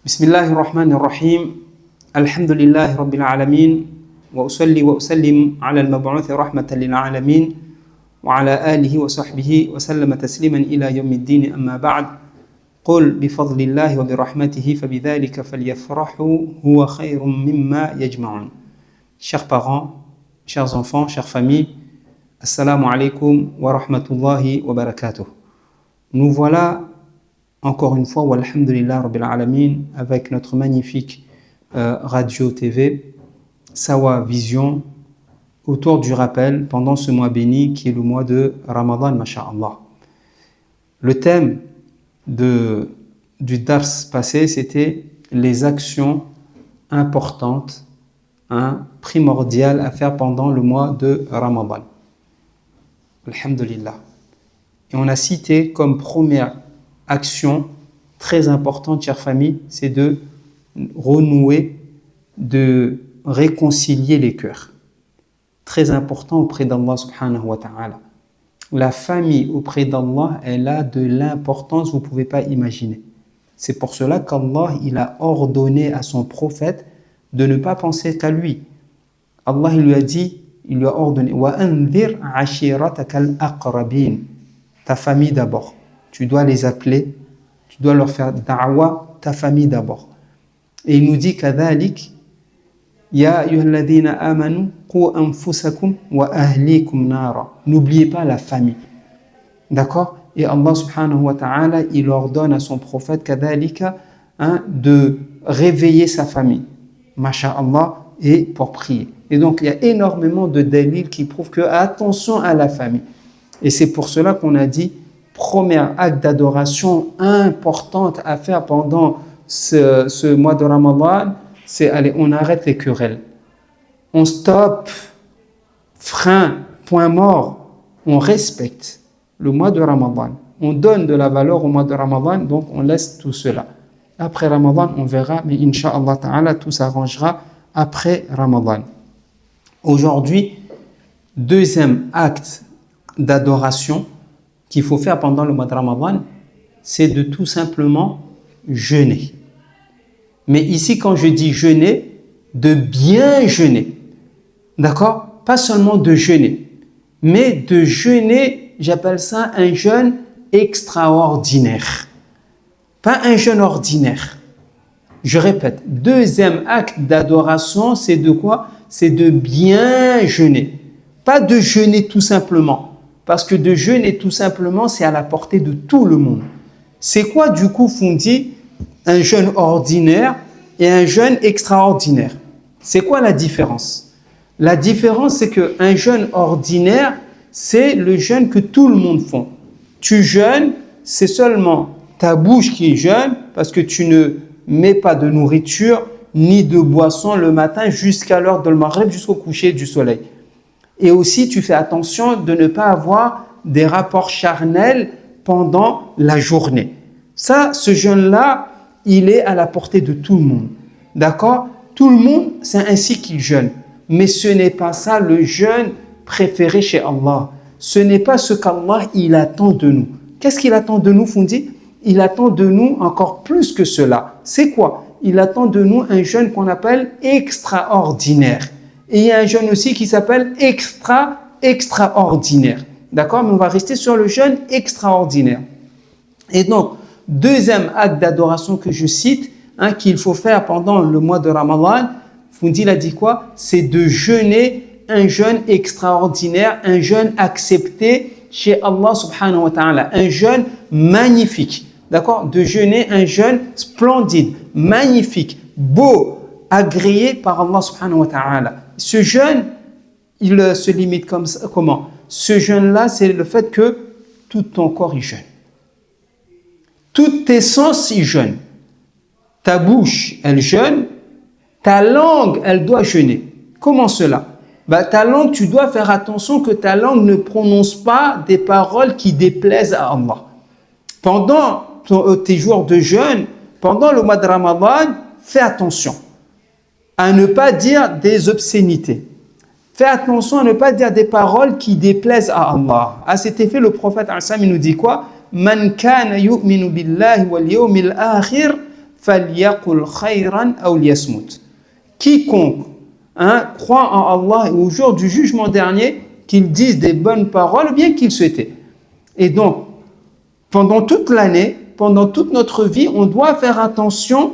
بسم الله الرحمن الرحيم الحمد لله رب العالمين وأصلي وأسلم على المبعوث رحمة للعالمين وعلى آله وصحبه وسلم تسليما إلى يوم الدين أما بعد قل بفضل الله وبرحمته فبذلك فليفرحوا هو خير مما يجمعون. Chers parents, chers enfants, chères familles, Assalamu alaikum wa rahmatullahi wa barakatuh. Nous voilà encore une fois, walhamdulillah rabbil alamin, avec notre magnifique radio TV, Sawa Vision, autour du rappel pendant ce mois béni qui est le mois de Ramadan, masha'Allah. Le thème du dars passé, c'était les actions importantes, primordiales à faire pendant le mois de Ramadan. Alhamdulillah. Et on a cité comme première action très importante, chère famille, c'est de renouer, de réconcilier les cœurs. Très important auprès d'Allah subhanahu wa ta'ala. La famille auprès d'Allah, elle a de l'importance, vous ne pouvez pas imaginer. C'est pour cela qu'Allah, il a ordonné à son prophète de ne pas penser qu'à lui. Allah, il lui a dit, il lui a ordonné « Wa anzir ashiratakal aqrabin » ta famille d'abord. Tu dois les appeler, tu dois leur faire da'wa, ta famille d'abord. Et il nous dit kadhalik ya ayyuhalladhina amanu qu anfusakum wa ahlikum nara. N'oubliez pas la famille. D'accord? Et Allah subhanahu wa ta'ala, il ordonne à son prophète kadhalika de réveiller sa famille. Masha'Allah, et pour prier. Et donc il y a énormément de dalils qui prouvent que attention à la famille. Et c'est pour cela qu'on a dit premier acte d'adoration importante à faire pendant ce mois de Ramadan, c'est allez, on arrête les querelles. On stoppe, frein, point mort, on respecte le mois de Ramadan. On donne de la valeur au mois de Ramadan, donc on laisse tout cela. Après Ramadan, on verra, mais Inch'Allah Ta'ala, tout s'arrangera après Ramadan. Aujourd'hui, deuxième acte d'adoration qu'il faut faire pendant le mois de Ramadan, c'est de tout simplement jeûner. Mais ici, quand je dis jeûner, de bien jeûner. D'accord? Pas seulement de jeûner, mais de jeûner, j'appelle ça un jeûne extraordinaire. Pas un jeûne ordinaire. Je répète, deuxième acte d'adoration, c'est de quoi? C'est de bien jeûner. Pas de jeûner tout simplement. Parce que de jeûner tout simplement, c'est à la portée de tout le monde. C'est quoi du coup, Fondi, un jeûne ordinaire et un jeûne extraordinaire? C'est quoi la différence? La différence, c'est qu'un jeûne ordinaire, c'est le jeûne que tout le monde fait. Tu jeûnes, c'est seulement ta bouche qui est jeûne parce que tu ne mets pas de nourriture ni de boisson le matin jusqu'à l'heure de Maghrib, jusqu'au coucher du soleil. Et aussi, tu fais attention de ne pas avoir des rapports charnels pendant la journée. Ça, ce jeûne-là, il est à la portée de tout le monde. D'accord? Tout le monde, c'est ainsi qu'il jeûne. Mais ce n'est pas ça le jeûne préféré chez Allah. Ce n'est pas ce qu'Allah, il attend de nous. Qu'est-ce qu'il attend de nous, Fondi? Il attend de nous encore plus que cela. C'est quoi? Il attend de nous un jeûne qu'on appelle extraordinaire. Et il y a un jeûne aussi qui s'appelle extraordinaire. D'accord? Mais on va rester sur le jeûne extraordinaire. Et donc, deuxième acte d'adoration que je cite, qu'il faut faire pendant le mois de Ramadan, Fondi l'a dit quoi? C'est de jeûner un jeûne extraordinaire, un jeûne accepté chez Allah subhanahu wa ta'ala, un jeûne magnifique. D'accord? De jeûner un jeûne splendide, magnifique, beau, agréé par Allah subhanahu wa ta'ala. Ce jeûne, il se limite comme ça, comment? Ce jeûne-là, c'est le fait que tout ton corps y jeûne. Toutes tes sens y jeûnent. Ta bouche, elle jeûne. Ta langue, elle doit jeûner. Comment cela? Ta langue, tu dois faire attention que ta langue ne prononce pas des paroles qui déplaisent à Allah. Pendant tes jours de jeûne, pendant le mois de Ramadan, fais attention à ne pas dire des obscénités. Fais attention à ne pas dire des paroles qui déplaisent à Allah. À cet effet, le prophète il nous dit quoi? Man kana yu'minu billahi wal yawmil akhir فَلْيَقُلْ خَيْرًا أَوْ لِيَصْمُتْ. Quiconque croit en Allah et au jour du jugement dernier, qu'il dise des bonnes paroles, bien qu'il se tait. Et donc, pendant toute l'année, pendant toute notre vie, on doit faire attention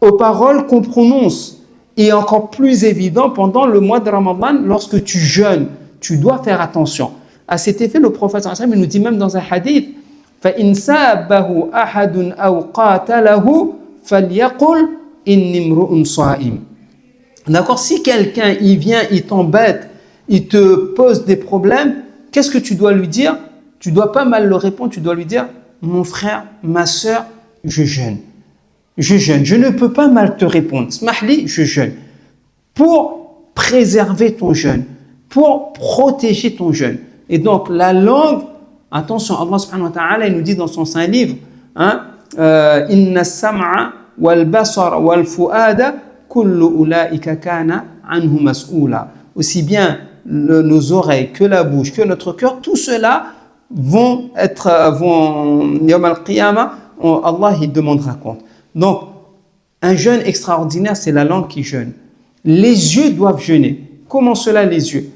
aux paroles qu'on prononce. Et encore plus évident, pendant le mois de Ramadan, lorsque tu jeûnes, tu dois faire attention. À cet effet, le prophète il nous dit même dans un hadith, فَإِنْ سَابَهُ أَحَدٌ أَوْ قَاتَلَهُ فَلْيَقُلْ إِنِّي امْرُؤٌ صَائِمٌ. D'accord? Si quelqu'un, il vient, il t'embête, il te pose des problèmes, qu'est-ce que tu dois lui dire? Tu dois pas mal le répondre, tu dois lui dire, mon frère, ma sœur, je jeûne. Je jeûne. Je ne peux pas mal te répondre. Smahli, je jeûne. Pour préserver ton jeûne, pour protéger ton jeûne. Et donc, la langue, attention, Allah subhanahu wa ta'ala, il nous dit dans son saint livre, Inna sam'a wal basara wal fu'ada kullu ulaika kana anhu mas'oula. Aussi bien nos oreilles que la bouche, que notre cœur, tout cela vont Yawm al-Qiyamah, Allah il demandera compte. Donc, un jeûne extraordinaire, c'est la langue qui jeûne. Les yeux doivent jeûner. Comment cela, les yeux?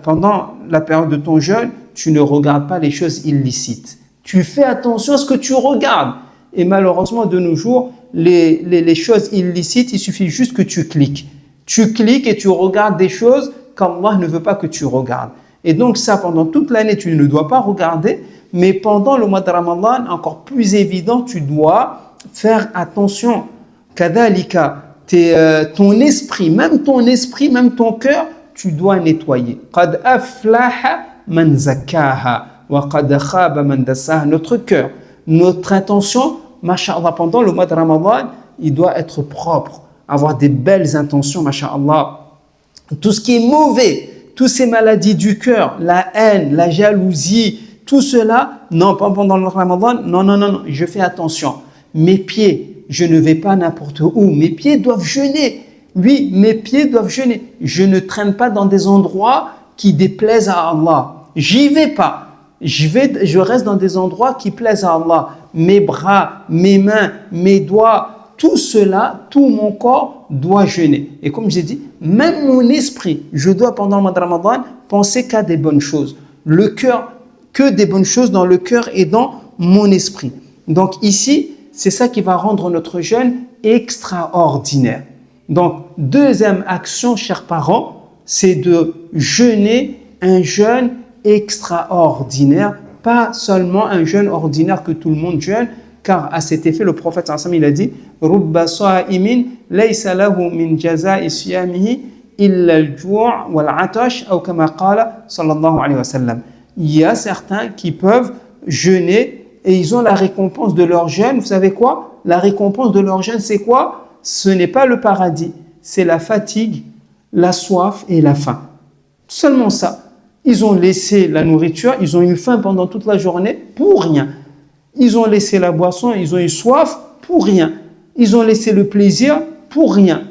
Pendant la période de ton jeûne, tu ne regardes pas les choses illicites. Tu fais attention à ce que tu regardes. Et malheureusement, de nos jours, les choses illicites, il suffit juste que tu cliques. Tu cliques et tu regardes des choses qu'Allah ne veut pas que tu regardes. Et donc ça, pendant toute l'année, tu ne dois pas regarder. Mais pendant le mois de Ramadan, encore plus évident, tu dois faire attention. Kadhalika, ton esprit, même ton cœur, tu dois nettoyer. Qad aflaha man zakkaha wa qad khaba man dassaha. Notre cœur, notre intention, masha'Allah, pendant le mois de Ramadan, il doit être propre, avoir des belles intentions, masha'Allah. Tout ce qui est mauvais, toutes ces maladies du cœur, la haine, la jalousie, tout cela, non, pas pendant le Ramadan, non, je fais attention. Mes pieds, je ne vais pas n'importe où. Mes pieds doivent jeûner. Oui, mes pieds doivent jeûner. Je ne traîne pas dans des endroits qui déplaisent à Allah. J'y vais pas. Je reste dans des endroits qui plaisent à Allah. Mes bras, mes mains, mes doigts, tout cela, tout mon corps doit jeûner. Et comme j'ai dit, même mon esprit, je dois pendant le mois de Ramadan penser qu'à des bonnes choses. Le cœur, que des bonnes choses dans le cœur et dans mon esprit. Donc ici, c'est ça qui va rendre notre jeûne extraordinaire. Donc, deuxième action, chers parents, c'est de jeûner un jeûne extraordinaire, pas seulement un jeûne ordinaire que tout le monde jeûne, car à cet effet, le prophète il a dit « Rubba sa'imin laysa lahu min jaza'i siyamihi illa al-ju' wal-'atash » ou kama qala sallallahu alayhi wa sallam. Il y a certains qui peuvent jeûner et ils ont la récompense de leur jeûne. Vous savez quoi? La récompense de leur jeûne, c'est quoi? Ce n'est pas le paradis, c'est la fatigue, la soif et la faim. Seulement ça. Ils ont laissé la nourriture, ils ont eu faim pendant toute la journée pour rien. Ils ont laissé la boisson, ils ont eu soif pour rien. Ils ont laissé le plaisir pour rien.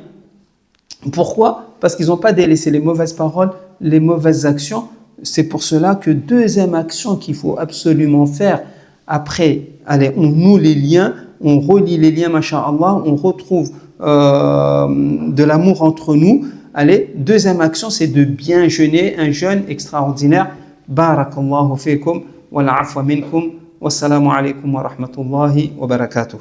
Pourquoi? Parce qu'ils n'ont pas délaissé les mauvaises paroles, les mauvaises actions. C'est pour cela que deuxième action qu'il faut absolument faire après, allez, on noue les liens, on relie les liens, masha'Allah, on retrouve de l'amour entre nous. Allez, deuxième action, c'est de bien jeûner, un jeûne extraordinaire. Barakallahu fikum wa la'afwa minkum. Wassalamu alaikum wa rahmatullahi wa barakatuh.